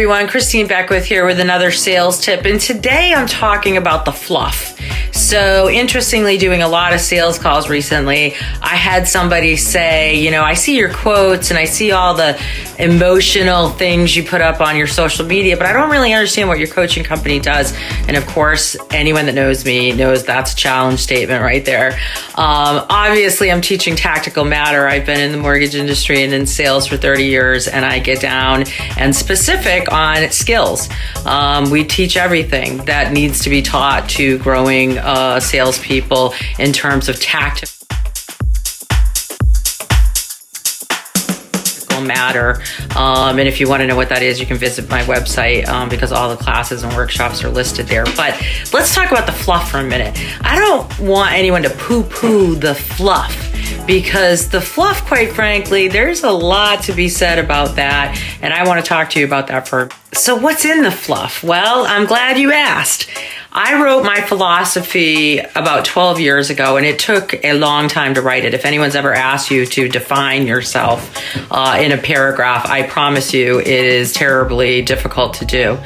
everyone. Christine Beckwith here with another sales tip. And today I'm talking about the fluff. So interestingly, doing a lot of sales calls recently, I had somebody say, I see your quotes and I see all the emotional things you put up on your social media, but I don't really understand what your coaching company does. And of course, anyone that knows me knows that's a challenge statement right there. Obviously, I'm teaching tactical matter. I've been in the mortgage industry and in sales for 30 years, and I get down and specific on skills. We teach everything that needs to be taught to growing salespeople in terms of tactical matter. And if you want to know what that is, you can visit my website because all the classes and workshops are listed there. But let's talk about the fluff for a minute. I don't want anyone to poo-poo the fluff, because the fluff, quite frankly, there's a lot to be said about that. And I want to talk to you about that So what's in the fluff? Well, I'm glad you asked. I wrote my philosophy about 12 years ago, and it took a long time to write it. If anyone's ever asked you to define yourself in a paragraph, I promise you it is terribly difficult to do.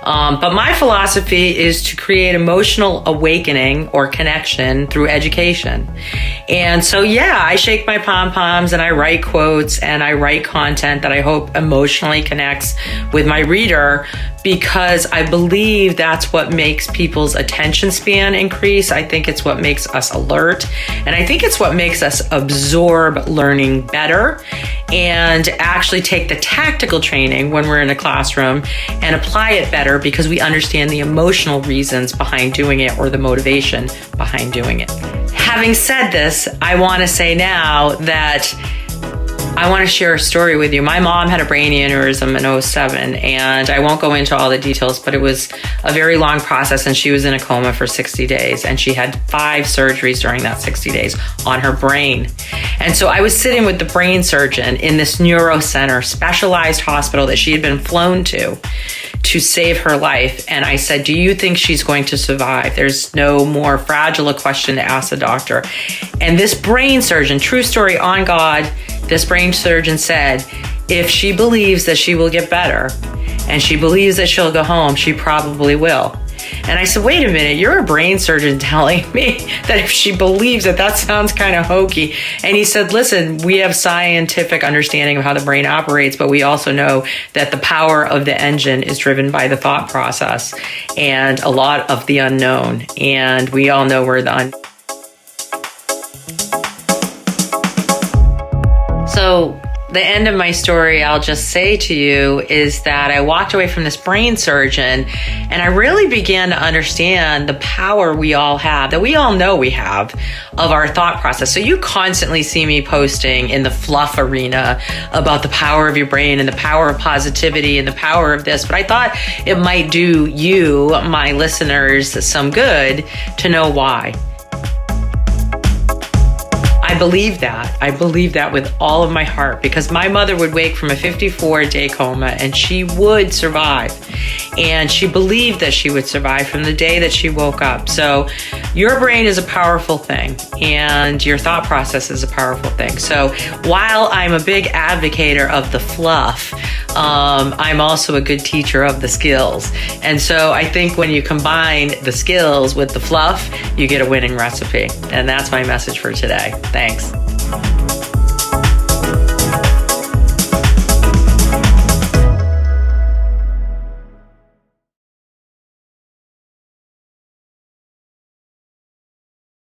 But my philosophy is to create emotional awakening or connection through education. And so, I shake my pom-poms and I write quotes and I write content that I hope emotionally connects with my reader, because I believe that's what makes people's attention span increase. I think it's what makes us alert. And I think it's what makes us absorb learning better and actually take the tactical training when we're in a classroom and apply it better, because we understand the emotional reasons behind doing it or the motivation behind doing it. Having said this, I want to say now that I want to share a story with you. My mom had a brain aneurysm in '07, and I won't go into all the details, but it was a very long process, and she was in a coma for 60 days, and she had 5 surgeries during that 60 days on her brain. And so I was sitting with the brain surgeon in this neuro center, specialized hospital that she had been flown to save her life. And I said, do you think she's going to survive? There's no more fragile a question to ask the doctor. And this brain surgeon, true story on God, this brain surgeon said, if she believes that she will get better and she believes that she'll go home, she probably will. And I said, wait a minute, you're a brain surgeon telling me that if she believes it, that sounds kind of hokey. And he said, listen, we have scientific understanding of how the brain operates, but we also know that the power of the engine is driven by the thought process and a lot of the unknown. And we all know we're the unknown. So the end of my story, I'll just say to you, is that I walked away from this brain surgeon and I really began to understand the power we all have, that we all know we have, of our thought process. So you constantly see me posting in the fluff arena about the power of your brain and the power of positivity and the power of this, but I thought it might do you, my listeners, some good to know why. I believe that. I believe that with all of my heart, because my mother would wake from a 54-day coma and she would survive. And she believed that she would survive from the day that she woke up. So your brain is a powerful thing and your thought process is a powerful thing. So while I'm a big advocate of the fluff, I'm also a good teacher of the skills. And so I think when you combine the skills with the fluff, you get a winning recipe. And that's my message for today. Thanks.